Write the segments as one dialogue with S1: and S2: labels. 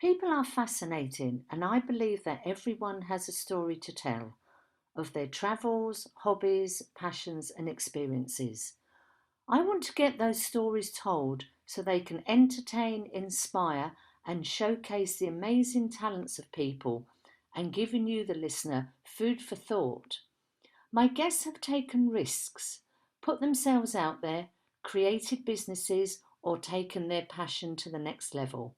S1: People are fascinating, and I believe that everyone has a story to tell of their travels, hobbies, passions, and experiences. I want to get those stories told so they can entertain, inspire, and showcase the amazing talents of people and giving you, the listener, food for thought. My guests have taken risks, put themselves out there, created businesses, or taken their passion to the next level.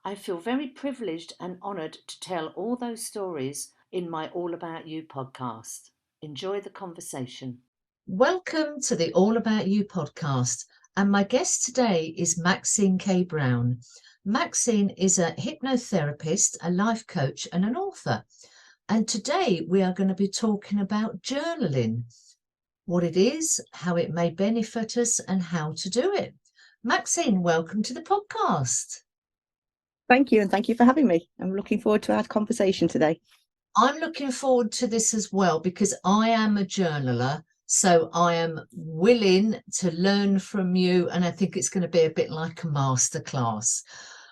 S1: I feel very privileged and honoured to tell all those stories in my All About You podcast. Enjoy the conversation. Welcome to the All About You podcast. And my guest today is Maxine K Brown. Maxine is a hypnotherapist, a life coach, and an author. And today we are going to be talking about journaling, what it is, how it may benefit us, and how to do it. Maxine, welcome to the podcast.
S2: Thank you, and thank you for having me. I'm looking forward to our conversation today.
S1: I'm looking forward to this as well because I am a journaler, so I am willing to learn from you, and I think it's going to be a bit like a masterclass.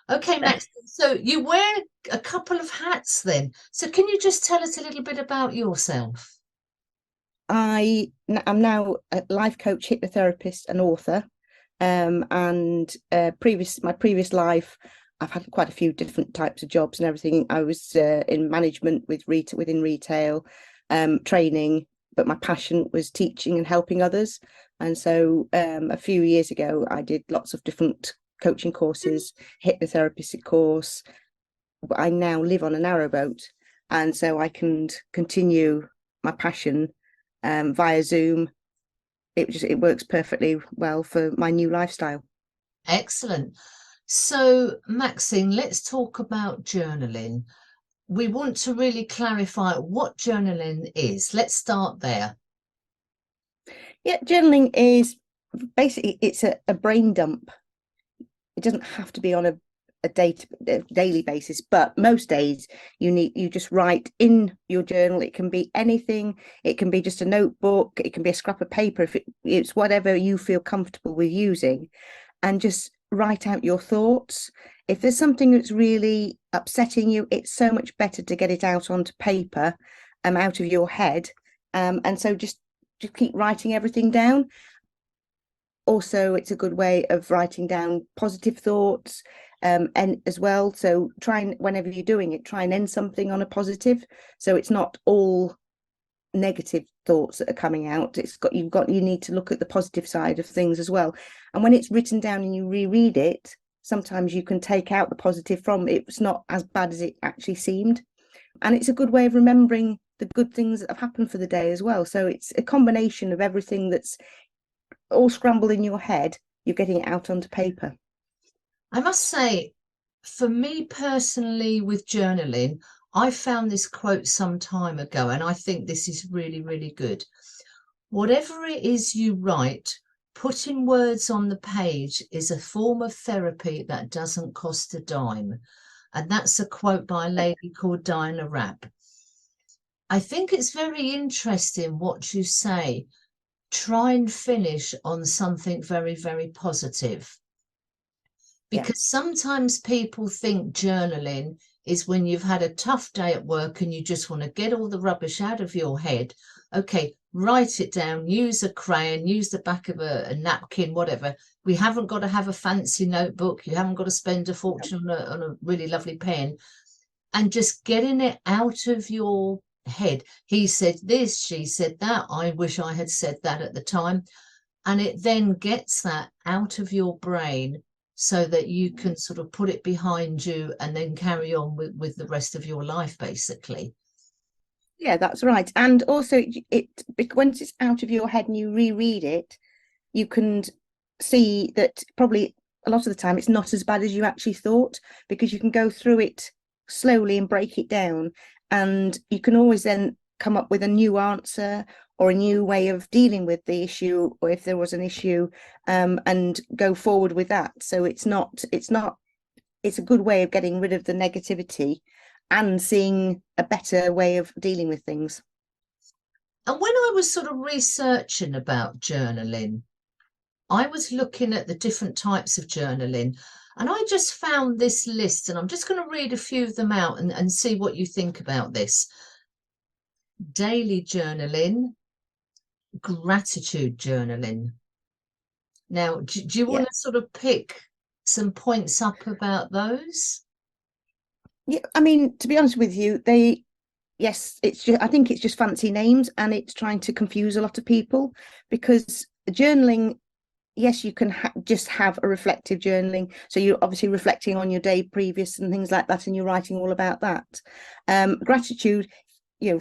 S1: Okay, Maxine, so you wear a couple of hats then. So can you just tell us a little bit about yourself?
S2: I'm now a life coach, hypnotherapist, and author. My previous life, I've had quite a few different types of jobs and everything. I was in management within retail, training, but my passion was teaching and helping others. And so a few years ago, I did lots of different coaching courses, hypnotherapy course. I now live on a narrowboat, and so I can continue my passion via Zoom. It works perfectly well for my new lifestyle.
S1: Excellent. So, Maxine, let's talk about journaling. We want to really clarify what journaling is. Let's start there.
S2: Yeah, journaling is basically it's a brain dump. It doesn't have to be on a daily basis, but most days you just write in your journal. It can be anything. It can be just a notebook. It can be a scrap of paper. If it's whatever you feel comfortable with using, and just write out your thoughts. If there's something that's really upsetting you, it's so much better to get it out onto paper, out of your head, and so just keep writing everything down. Also, it's a good way of writing down positive thoughts, and as well. So whenever you're doing it, try and end something on a positive. So it's not all negative thoughts that are coming out. You need to look at the positive side of things as well. And when it's written down and you reread it, sometimes you can take out the positive from it. It's not as bad as it actually seemed. And it's a good way of remembering the good things that have happened for the day as well. So it's a combination of everything that's all scrambled in your head. You're getting it out onto paper.
S1: I must say, for me personally with journaling, I found this quote some time ago, and I think this is really, really good. Whatever it is you write, putting words on the page is a form of therapy that doesn't cost a dime. And that's a quote by a lady called Diana Rapp. I think it's very interesting what you say. Try and finish on something very, very positive. Because sometimes people think journaling is when you've had a tough day at work and you just want to get all the rubbish out of your head. Okay, write it down, use a crayon, use the back of a napkin, whatever. We haven't got to have a fancy notebook. You haven't got to spend a fortune on a really lovely pen. And just getting it out of your head. He said this, she said that. I wish I had said that at the time. And it then gets that out of your brain, so that you can sort of put it behind you and then carry on with the rest of your life, basically.
S2: Yeah, that's right. And also, once it's out of your head and you reread it, you can see that probably a lot of the time it's not as bad as you actually thought, because you can go through it slowly and break it down, and you can always then come up with a new answer or a new way of dealing with the issue, or if there was an issue, and go forward with that. So it's a good way of getting rid of the negativity and seeing a better way of dealing with things.
S1: And when I was sort of researching about journaling, I was looking at the different types of journaling, And I just found this list, and I'm just going to read a few of them out and see what you think about this. Daily journaling, gratitude journaling. Now, do you want
S2: Yeah.
S1: to sort of pick some points up about those?
S2: Yeah, I mean, to be honest with you, yes, it's just, I think it's just fancy names, and it's trying to confuse a lot of people, because journaling, yes, you can just have a reflective journaling. So you're obviously reflecting on your day previous and things like that, and you're writing all about that. Gratitude,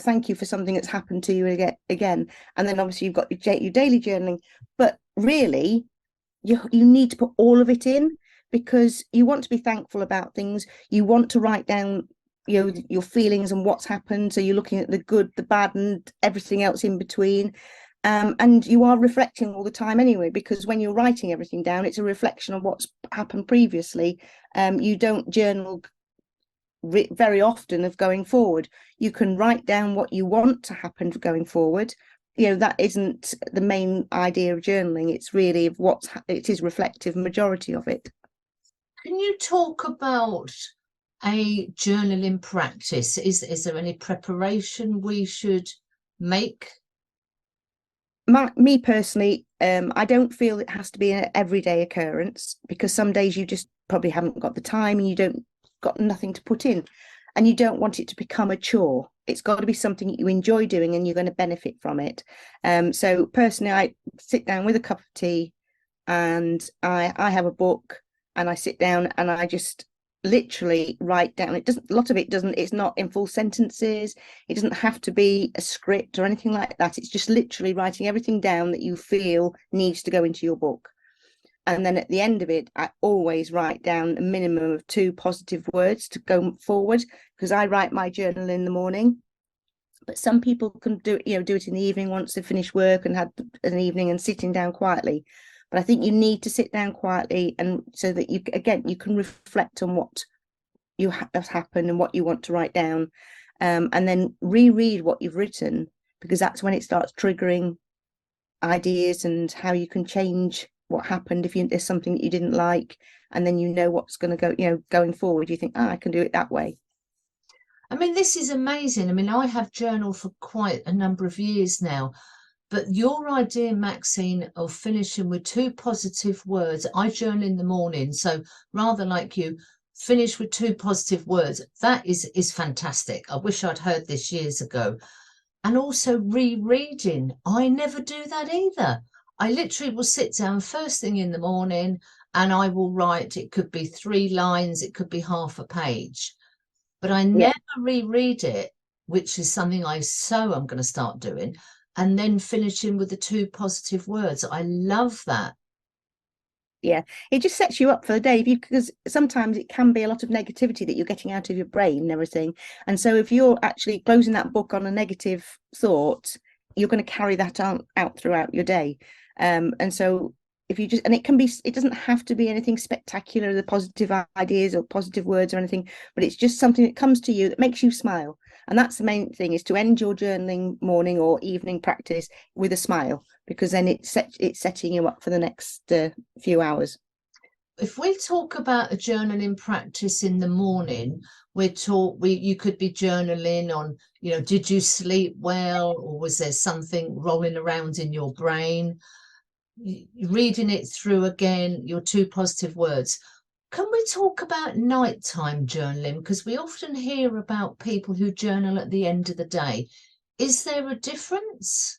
S2: thank you for something that's happened to you again. And then obviously you've got your daily journaling. But really, you need to put all of it in, because you want to be thankful about things. You want to write down your feelings and what's happened, so you're looking at the good, the bad, and everything else in between. And you are reflecting all the time anyway, because when you're writing everything down, it's a reflection of what's happened previously. You don't journal very often of going forward. You can write down what you want to happen going forward. That isn't the main idea of journaling. It's really of it is reflective majority of it.
S1: Can you talk about a journaling practice? Is there any preparation we should make?
S2: Me personally, I don't feel it has to be an everyday occurrence, because some days you just probably haven't got the time, and you don't got nothing to put in, and you don't want it to become a chore. It's got to be something that you enjoy doing and you're going to benefit from it. So personally, I sit down with a cup of tea, and I have a book, and I sit down and I just literally write down. It doesn't, a lot of it doesn't, it's not in full sentences. It doesn't have to be a script or anything like that. It's just literally writing everything down that you feel needs to go into your book. And then at the end of it, I always write down a minimum of 2 positive words to go forward, because I write my journal in the morning. But some people can do it in the evening once they've finished work and had an evening and sitting down quietly. But I think you need to sit down quietly, and so that you can reflect on what has happened and what you want to write down, and then reread what you've written, because that's when it starts triggering ideas and how you can change what happened if there's something that you didn't like, and then what's going to go, going forward, you think, I can do it that way.
S1: I mean, this is amazing. I mean, I have journaled for quite a number of years now, but your idea, Maxine, of finishing with 2 positive words, I journal in the morning, so rather like you, finish with 2 positive words, that is fantastic. I wish I'd heard this years ago. And also rereading, I never do that either. I literally will sit down first thing in the morning and I will write, it could be 3 lines, it could be half a page, but I
S2: Yeah.
S1: never reread it, which is something I'm going to start doing, and then finishing with the 2 positive words. I love that.
S2: Yeah, it just sets you up for the day, because sometimes it can be a lot of negativity that you're getting out of your brain and everything. And so if you're actually closing that book on a negative thought, you're going to carry that out throughout your day. And so if you just, and it doesn't have to be anything spectacular, the positive ideas or positive words or anything, but it's just something that comes to you that makes you smile. And that's the main thing, is to end your journaling morning or evening practice with a smile, because then it's setting you up for the next few hours.
S1: If we talk about a journaling practice in the morning, you could be journaling on, did you sleep well, or was there something rolling around in your brain? Reading it through again, your 2 positive words. Can we talk about nighttime journaling? Because we often hear about people who journal at the end of the day. Is there a difference?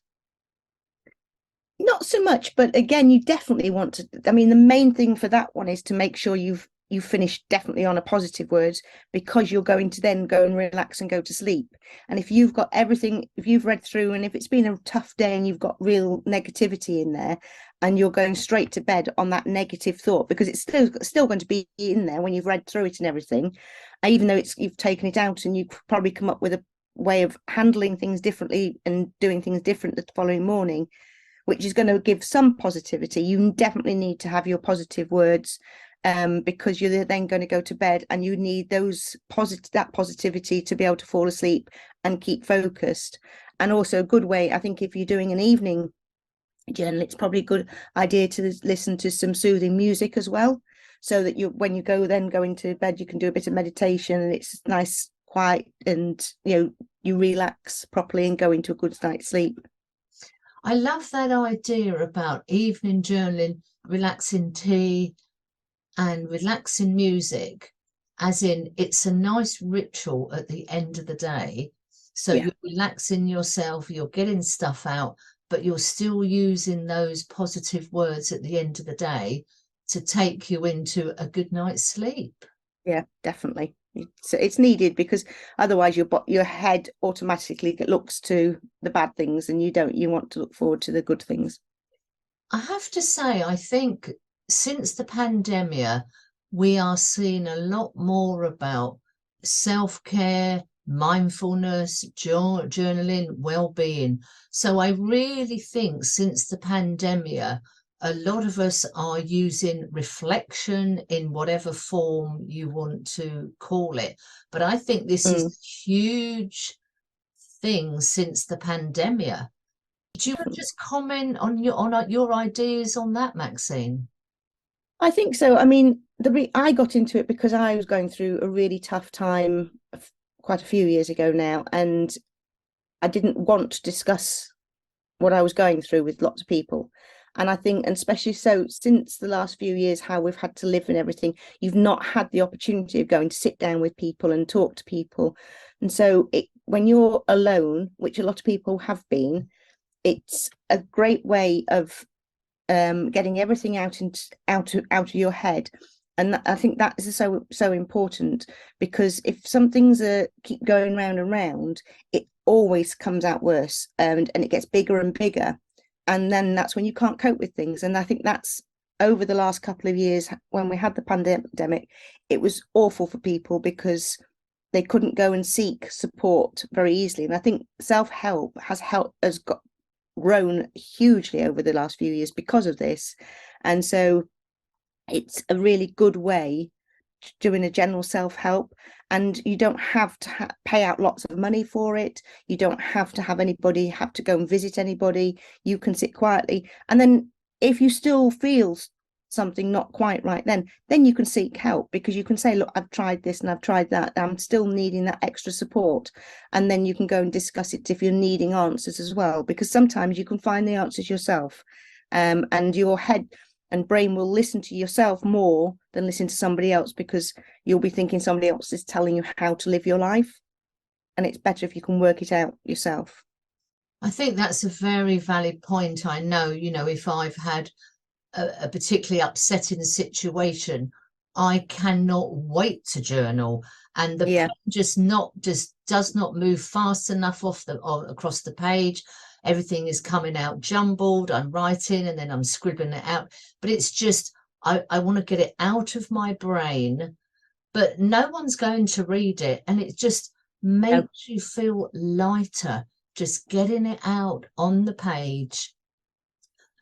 S2: Not so much, but again, you definitely want to. I mean, the main thing for that one is to make sure you finish definitely on a positive words, because you're going to then go and relax and go to sleep. And if you've got everything, if you've read through, and if it's been a tough day and you've got real negativity in there, and you're going straight to bed on that negative thought, because it's still going to be in there when you've read through it and everything, even though you've taken it out, and you've probably come up with a way of handling things differently and doing things different the following morning, which is going to give some positivity. You definitely need to have your positive words, because you're then going to go to bed, and you need that positivity to be able to fall asleep and keep focused. And also a good way, I think, if you're doing an evening journal, it's probably a good idea to listen to some soothing music as well, so that when you go into bed, you can do a bit of meditation, and it's nice, quiet, and you relax properly and go into a good night's sleep.
S1: I love that idea about evening journaling, relaxing tea and relaxing music, as in it's a nice ritual at the end of the day. So
S2: Yeah.
S1: you're relaxing yourself, you're getting stuff out, but you're still using those positive words at the end of the day to take you into a good night's sleep.
S2: Yeah, definitely. It's needed, because otherwise your head automatically looks to the bad things, and you want to look forward to the good things.
S1: I have to say, I think since the pandemic, we are seeing a lot more about self-care, mindfulness, journaling, well-being. So I really think since the pandemic, a lot of us are using reflection in whatever form you want to call it. But I think this is a huge thing since the pandemic. Do you want to just comment on your ideas on that, Maxine?
S2: I think so. I mean, I got into it because I was going through a really tough time quite a few years ago now, and I didn't want to discuss what I was going through with lots of people. And I think, and especially so since the last few years, how we've had to live and everything, you've not had the opportunity of going to sit down with people and talk to people. And so when you're alone, which a lot of people have been, it's a great way of getting everything out of your head. And I think that is so important, because if some things keep going round and round, it always comes out worse, and it gets bigger and bigger, and then that's when you can't cope with things. And I think that's over the last couple of years, when we had the pandemic, it was awful for people because they couldn't go and seek support very easily. And I think self-help has grown hugely over the last few years because of this. And so it's a really good way doing a general self-help, and you don't have to pay out lots of money for it. You don't have to have to go and visit anybody. You can sit quietly, and then if you still feel something not quite right, then you can seek help, because you can say, look, I've tried this and I've tried that, I'm still needing that extra support. And then you can go and discuss it if you're needing answers as well, because sometimes you can find the answers yourself, and your head and brain will listen to yourself more than listen to somebody else, because you'll be thinking somebody else is telling you how to live your life, and it's better if you can work it out yourself.
S1: I think that's a very valid point. I know, if I've had a particularly upsetting situation, I cannot wait to journal, and the pen just does not move fast enough across the page. Everything is coming out jumbled. I'm writing and then I'm scribbling it out, but it's just I want to get it out of my brain, but no one's going to read it, and it just makes you feel lighter just getting it out on the page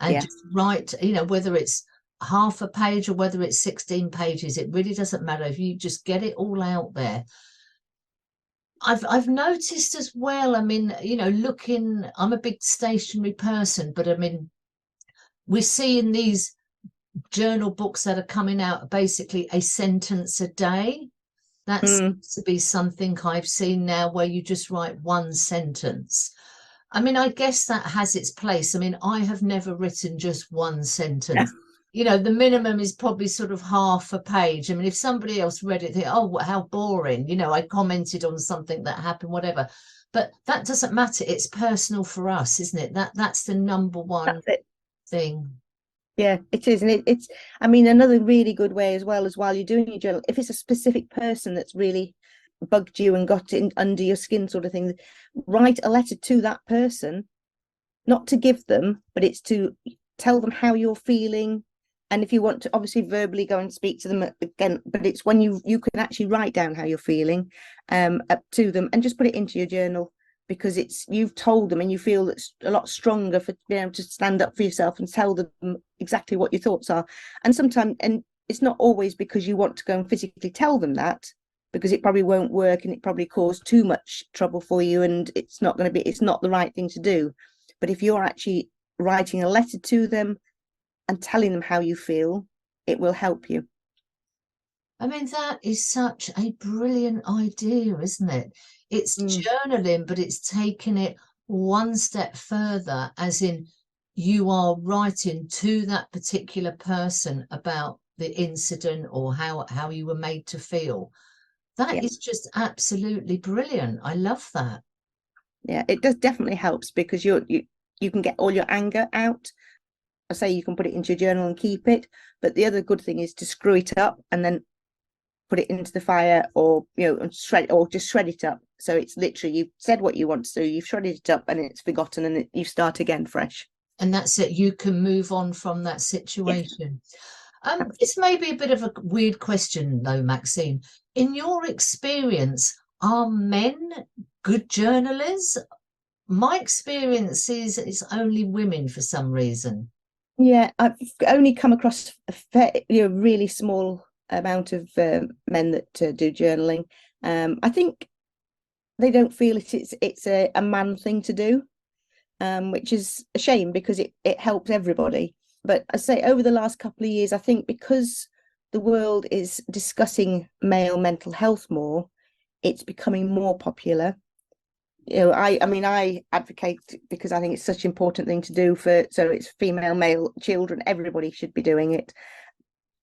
S1: and just write, whether it's half a page or whether it's 16 pages, it really doesn't matter if you just get it all out there. I've noticed as well, I mean, I'm a big stationery person, but I mean, we're seeing these journal books that are coming out basically a sentence a day. That seems to be something I've seen now, where you just write one sentence. I mean, I guess that has its place. I mean, I have never written just one sentence. The minimum is probably sort of half a page. I mean, if somebody else read it, they oh, how boring. I commented on something that happened, whatever. But that doesn't matter. It's personal for us, isn't it? That's the number one thing.
S2: Yeah, it is. And it's, I mean, another really good way as well, as while you're doing your journal, if it's a specific person that's really bugged you and got it under your skin sort of thing, write a letter to that person, not to give them, but it's to tell them how you're feeling. And if you want to obviously verbally go and speak to them again, but it's when you can actually write down how you're feeling up to them, and just put it into your journal, because you've told them, and you feel it's a lot stronger for being able to stand up for yourself and tell them exactly what your thoughts are. And sometimes, and it's not always because you want to go and physically tell them that, because it probably won't work and it probably cause too much trouble for you, and it's not the right thing to do. But if you're actually writing a letter to them and telling them how you feel, it will help you.
S1: I mean, that is such a brilliant idea, isn't it? It's
S2: Mm,
S1: journaling, but it's taking it one step further, as in you are writing to that particular person about the incident or how you were made to feel. That
S2: yeah,
S1: is just absolutely brilliant. I love that.
S2: yeah, it does definitely helps because you can get all your anger out. I say you can put it into your journal and keep it, but the other good thing is to screw it up and then put it into the fire, or and shred, or just shred it up. So it's literally you've said what you want to do, you've shredded it up, and it's forgotten, and you start again fresh.
S1: And that's it. You can move on from that
S2: Yes,
S1: situation.
S2: absolutely.
S1: This may be a bit of a weird question, though, Maxine. In your experience, are men good journalists? My experience is it's only women for some reason.
S2: Yeah, I've only come across really small amount of men that do journaling. I think they don't feel it's a man thing to do, which is a shame because it helps everybody. But I say over the last couple of years, I think because the world is discussing male mental health more, it's becoming more popular. I mean, I advocate because I think it's such an important thing to do so it's female, male, children, everybody should be doing it.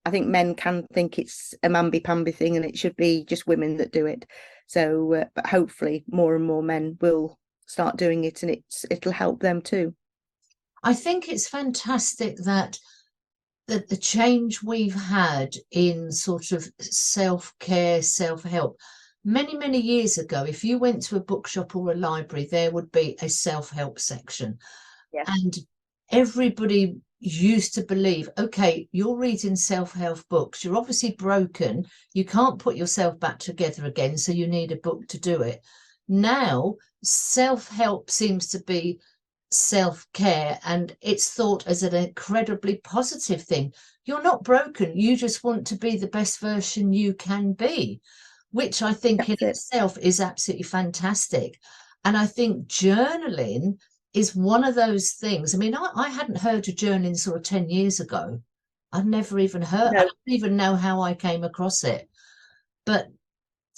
S2: I think men can think it's a mamby-pamby thing and it should be just women that do it. So, but hopefully more and more men will start doing it, and it'll help them too.
S1: I think it's fantastic that the change we've had in sort of self-care, self-help. Many years ago, if you went to a bookshop or a library, there would be a self-help section.
S2: Yes.
S1: And everybody used to believe, okay, you're reading self-help books, you're obviously broken, you can't put yourself back together again, so you need a book to do it. Now self-help seems to be self-care, and it's thought as an incredibly positive thing. You're not broken, you just want to be the best version you can be, which I think in
S2: That's it.
S1: itself is absolutely fantastic. And I think journaling is one of those things. I mean, I hadn't heard of journaling sort of 10 years ago. I'd never even heard, I
S2: No,
S1: don't even know how I came across it. But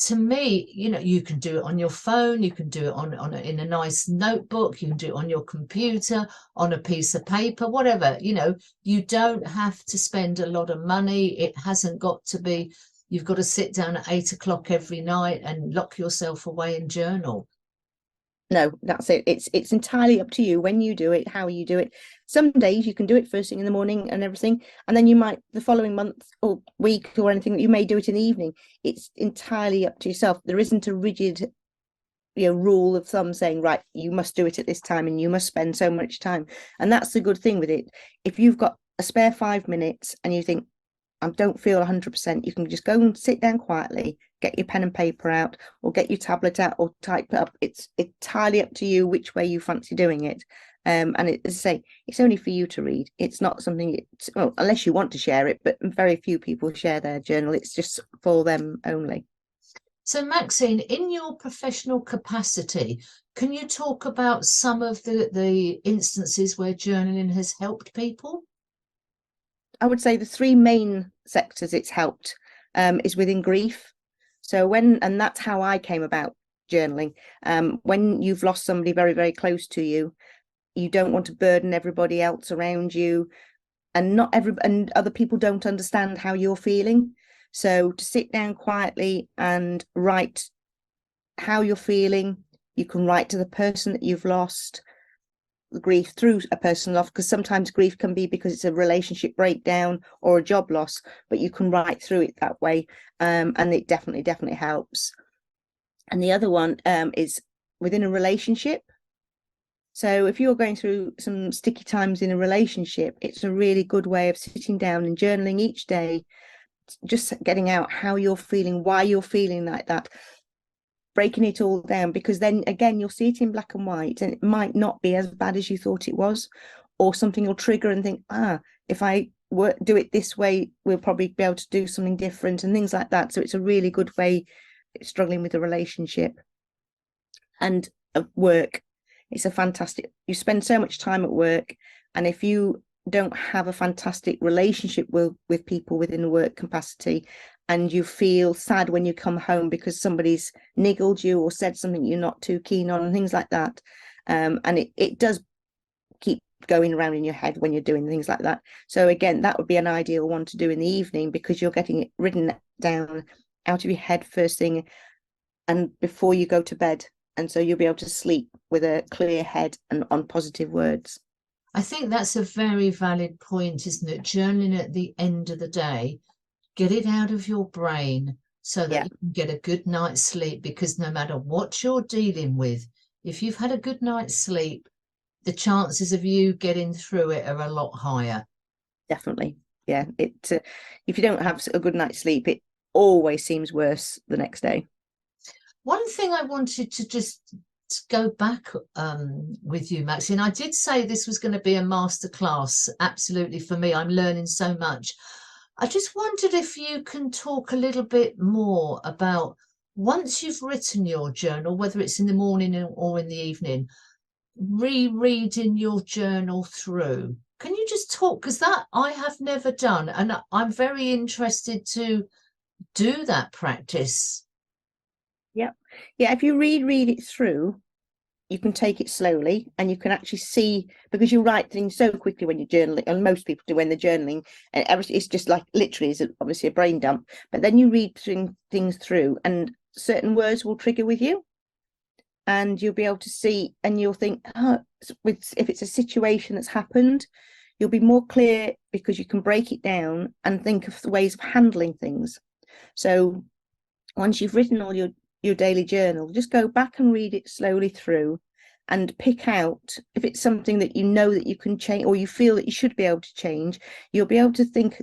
S1: to me, you can do it on your phone, you can do it in a nice notebook, you can do it on your computer, on a piece of paper, whatever. You don't have to spend a lot of money. It hasn't got to be, you've got to sit down at 8 o'clock every night and lock yourself away and journal.
S2: no, that's it. It's entirely up to you when you do it, how you do it. Some days you can do it first thing in the morning and everything, and then you might the following month or week or anything you may do it in the evening. It's entirely up to yourself. There isn't a rigid rule of thumb saying, right, you must do it at this time and you must spend so much time. And that's the good thing with it. If you've got a spare 5 minutes and you think, I don't feel 100%, you can just go and sit down quietly, get your pen and paper out, or get your tablet out, or type it up. It's entirely up to you which way you fancy doing it. And as I say, it's only for you to read. It's not something, well, unless you want to share it, but very few people share their journal. It's just for them only.
S1: So, Maxine, in your professional capacity, can you talk about some of the instances where journaling has helped people?
S2: I would say the three main sectors it's helped is within grief. So and that's how I came about journaling. When you've lost somebody very close to you, you don't want to burden everybody else around you, and other people don't understand how you're feeling. So to sit down quietly and write how you're feeling, you can write to the person that you've lost, the grief through a personal loss, because sometimes grief can be because it's a relationship breakdown or a job loss, but you can write through it that way, and it definitely helps. And the other one is within a relationship. So if you're going through some sticky times in a relationship, it's a really good way of sitting down and journaling each day, just getting out how you're feeling, why you're feeling like that, breaking it all down, because then again you'll see it in black and white, and it might not be as bad as you thought it was, or something will trigger and think, if I do it this way, we'll probably be able to do something different, and things like that. So it's a really good way struggling with a relationship. And work, it's a fantastic, you spend so much time at work, and if you don't have a fantastic relationship with people within the work capacity, and you feel sad when you come home because somebody's niggled you or said something you're not too keen on and things like that. And it does keep going around in your head when you're doing things like that. So again, that would be an ideal one to do in the evening, because you're getting it written down out of your head first thing and before you go to bed. And so you'll be able to sleep with a clear head and on positive words.
S1: I think that's a very valid point, isn't it? Journaling at the end of the day, get it out of your brain so that
S2: Yeah,
S1: you can get a good night's sleep, because no matter what you're dealing with, if you've had a good night's sleep, the chances of you getting through it are a lot higher.
S2: definitely. Yeah, if you don't have a good night's sleep, it always seems worse the next day.
S1: One thing I wanted to just go back with you, Maxine, I did say this was going to be a masterclass. Absolutely, for me, I'm learning so much. I just wondered if you can talk a little bit more about, once you've written your journal, whether it's in the morning or in the evening, rereading your journal through. Can you just talk? Because that I have never done, and I'm very interested to do that practice.
S2: Yeah. Yeah, if you read it through, you can take it slowly and you can actually see, because you write things so quickly when you're journaling, and most people do when they're journaling, and everything it's just like literally is obviously a brain dump. But then you read things through and certain words will trigger with you, and you'll be able to see, and you'll think, oh, if it's a situation that's happened, you'll be more clear because you can break it down and think of the ways of handling things. So once you've written all your daily journal, just go back and read it slowly through and pick out, if it's something that you know that you can change or you feel that you should be able to change, you'll be able to think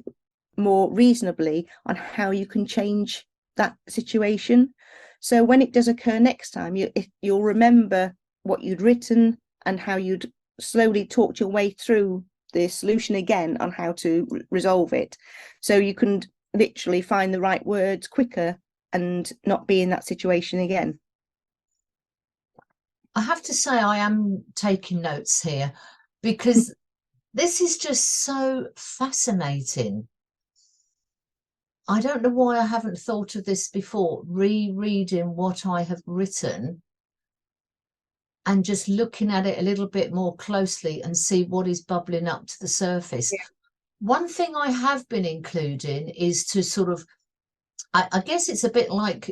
S2: more reasonably on how you can change that situation. So when it does occur next time, you'll remember what you'd written and how you'd slowly talked your way through the solution again on how to resolve it. So you can literally find the right words quicker and not be in that situation again.
S1: I have to say, I am taking notes here, because this is just so fascinating. I don't know why I haven't thought of this before, rereading what I have written and just looking at it a little bit more closely and see what is bubbling up to the surface.
S2: Yeah.
S1: One thing I have been including is to sort of, I guess it's a bit like,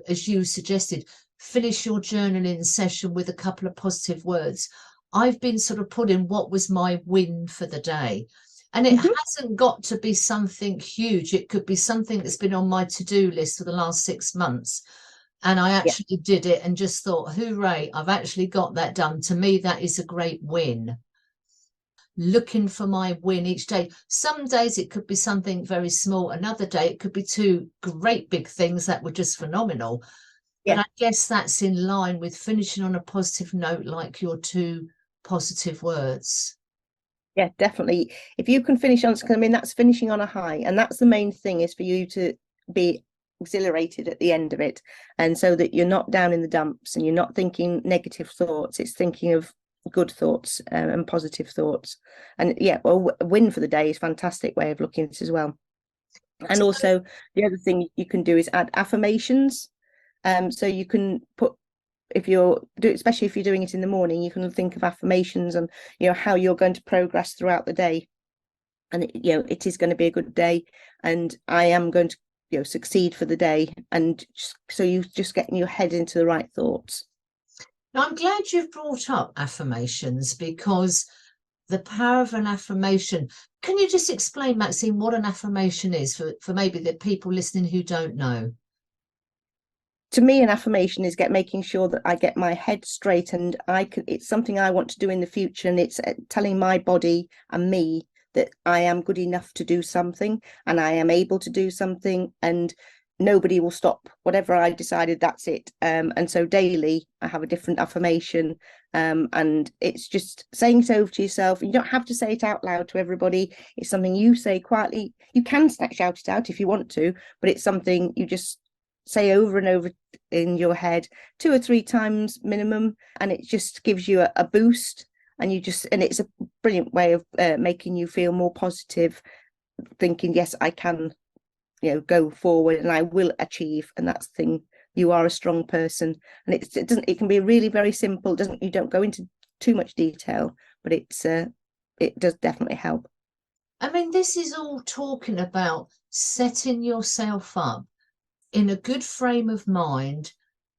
S1: as you suggested, finish your journaling session with a couple of positive words. I've been sort of putting what was my win for the day. And it hasn't got to be something huge. It could be something that's been on my to-do list for the last 6 months. And I
S2: Yeah,
S1: actually did it and just thought, hooray, I've actually got that done. To me, that is a great win. Looking for my win each day. Some days it could be something very small. Another day it could be two great big things that were just phenomenal. But
S2: yeah,
S1: I guess that's in line with finishing on a positive note, like your 2 positive words.
S2: yeah, definitely. If you can finish on, I mean, that's finishing on a high, and that's the main thing, is for you to be exhilarated at the end of it, and so that you're not down in the dumps and you're not thinking negative thoughts. It's thinking of good thoughts and positive thoughts. And yeah, well, a win for the day is a fantastic way of looking at it as well. And also the other thing you can do is add affirmations. So you can put, if you're especially if you're doing it in the morning, you can think of affirmations and how you're going to progress throughout the day, and it is going to be a good day, and I am going to succeed for the day, and so you just getting your head into the right thoughts.
S1: Now, I'm glad you've brought up affirmations, because the power of an affirmation. Can you just explain, Maxine, what an affirmation is for maybe the people listening who don't know?
S2: To me, an affirmation is making sure that I get my head straight, and it's something I want to do in the future, and it's telling my body and me that I am good enough to do something, and I am able to do something, and nobody will stop whatever I decided. That's it. And so daily I have a different affirmation, and it's just saying it over to yourself. You don't have to say it out loud to everybody. It's something you say quietly. You can shout it out if you want to, but it's something you just say over and over in your head 2 or 3 times minimum, and it just gives you a boost, and it's a brilliant way of making you feel more positive, thinking, yes, I can go forward and I will achieve. And that's the thing. You are a strong person, and it can be really very simple. You don't go into too much detail, but it does definitely help.
S1: I mean, this is all talking about setting yourself up in a good frame of mind,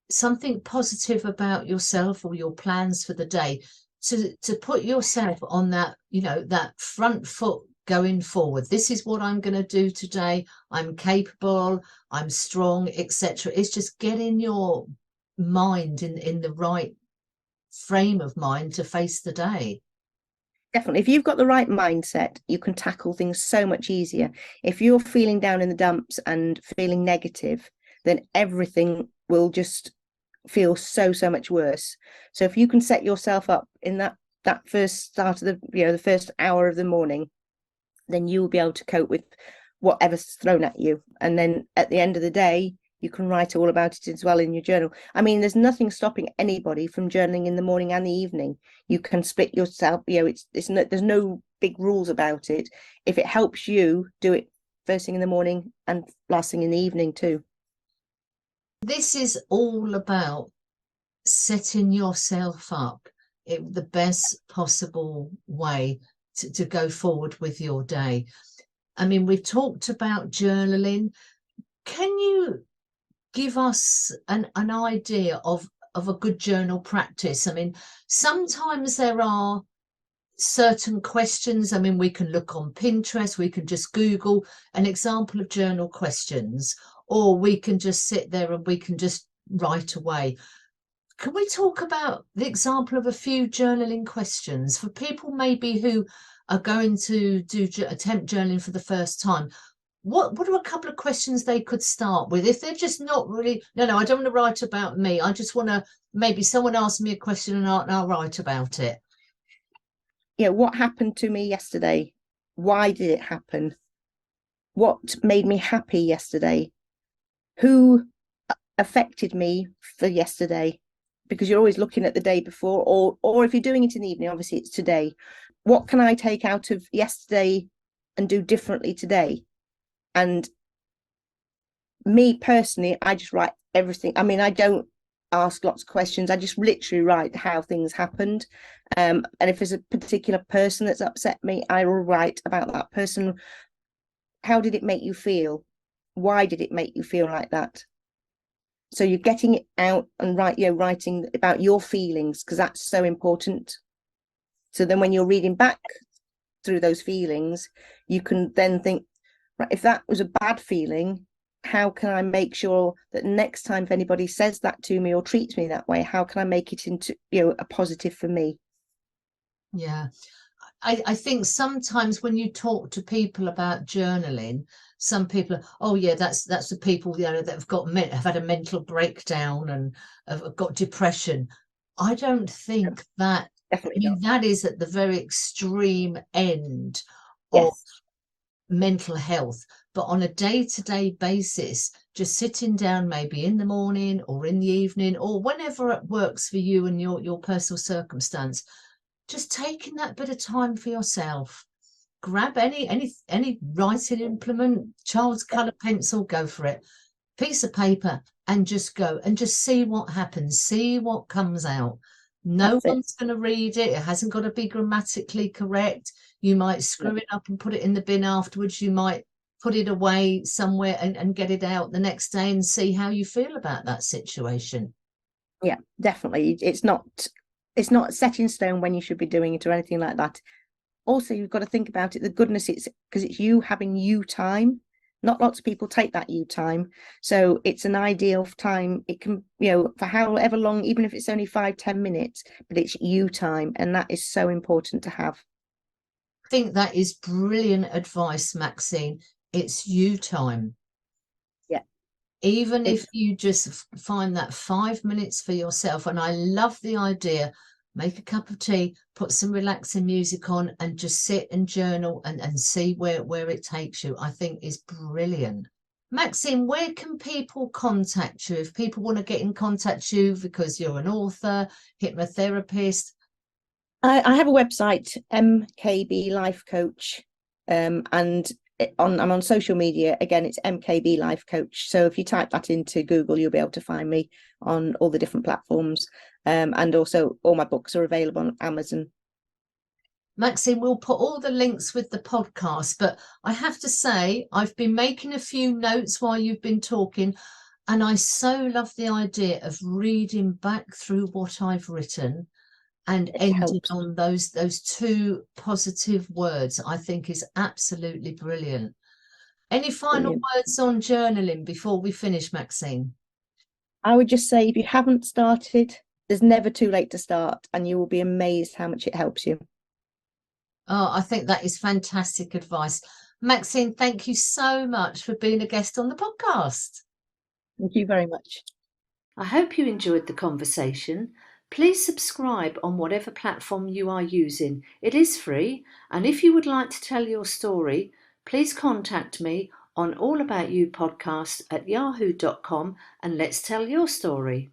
S1: something positive about yourself or your plans for the day, to put yourself on that, that front foot going forward. This is what I'm going to do today. I'm capable, I'm strong, etc. It's just getting your mind in the right frame of mind to face the day.
S2: Definitely. If you've got the right mindset, you can tackle things so much easier. If you're feeling down in the dumps and feeling negative, then everything will just feel so much worse. So if you can set yourself up in that first start of the first hour of the morning, then you will be able to cope with whatever's thrown at you. And then at the end of the day, you can write all about it as well in your journal. I mean, there's nothing stopping anybody from journaling in the morning and the evening. You can split yourself, there's no big rules about it. If it helps you, do it first thing in the morning and last thing in the evening too.
S1: This is all about setting yourself up in the best possible way to go forward with your day. I mean, we've talked about journaling. Can you give us an idea of a good journal practice? I mean, sometimes there are certain questions. I mean, we can look on Pinterest, we can just Google an example of journal questions, or we can just sit there and we can just write away. Can we talk about the example of a few journaling questions for people maybe who are going to attempt journaling for the first time? What are a couple of questions they could start with if they're just not really, no, I don't want to write about me. I just want to, maybe someone ask me a question and I'll write about it.
S2: What happened to me yesterday? Why did it happen? What made me happy yesterday? Who affected me for yesterday? Because you're always looking at the day before, or if you're doing it in the evening, obviously it's today. What can I take out of yesterday and do differently today? And me personally, I just write everything. I mean, I don't ask lots of questions. I just literally write how things happened. And if there's a particular person that's upset me, I will write about that person. How did it make you feel? Why did it make you feel like that? So you're getting it out and writing about your feelings, because that's so important. So then when you're reading back through those feelings, you can then think, right, if that was a bad feeling, how can I make sure that next time if anybody says that to me or treats me that way, how can I make it into a positive for me?
S1: Yeah, I think sometimes when you talk to people about journaling, some people, oh yeah, that's the people that have had a mental breakdown and have got depression. I don't think that.
S2: Definitely
S1: I mean,
S2: not.
S1: that is at the very extreme end of
S2: Yes.
S1: mental health. But on a day-to-day basis, just sitting down maybe in the morning or in the evening or whenever it works for you and your personal circumstance, just taking that bit of time for yourself. Grab any writing implement, child's colour pencil, go for it, piece of paper, and just go and just see what happens, see what comes out. No one's going to read it. It hasn't got to be grammatically correct. You might screw it up and put it in the bin afterwards. You might put it away somewhere and get it out the next day and see how you feel about that situation.
S2: Yeah, definitely. It's not set in stone when you should be doing it or anything like that. Also, you've got to think about it, the goodness, it's because it's you having you time. Not lots of people take that you time. So it's an ideal time. It can, for however long, even if it's only 5-10 minutes, but it's you time. And that is so important to have.
S1: I think that is brilliant advice, Maxine. It's you time.
S2: Yeah.
S1: Even if you just find that 5 minutes for yourself. And I love the idea. Make a cup of tea, put some relaxing music on and just sit and journal and see where it takes you. I think is brilliant. Maxine, where can people contact you if people want to get in contact with you because you're an author, hypnotherapist?
S2: I have a website, MKB Life Coach, and I'm on social media. Again, it's MKB Life Coach. So if you type that into Google, you'll be able to find me on all the different platforms. And also all my books are available on Amazon.
S1: Maxine, we'll put all the links with the podcast, but I have to say, I've been making a few notes while you've been talking, and I so love the idea of reading back through what I've written and
S2: It
S1: ending
S2: helps.
S1: on those two positive words. I think is absolutely brilliant. Any final
S2: Brilliant.
S1: words on journaling before we finish, Maxine?
S2: I would just say, if you haven't started, there's never too late to start, and you will be amazed how much it helps you.
S1: Oh, I think that is fantastic advice. Maxine, thank you so much for being a guest on the podcast.
S2: Thank you very much.
S1: I hope you enjoyed the conversation. Please subscribe on whatever platform you are using. It is free, and if you would like to tell your story, please contact me on allaboutyoupodcast@yahoo.com and let's tell your story.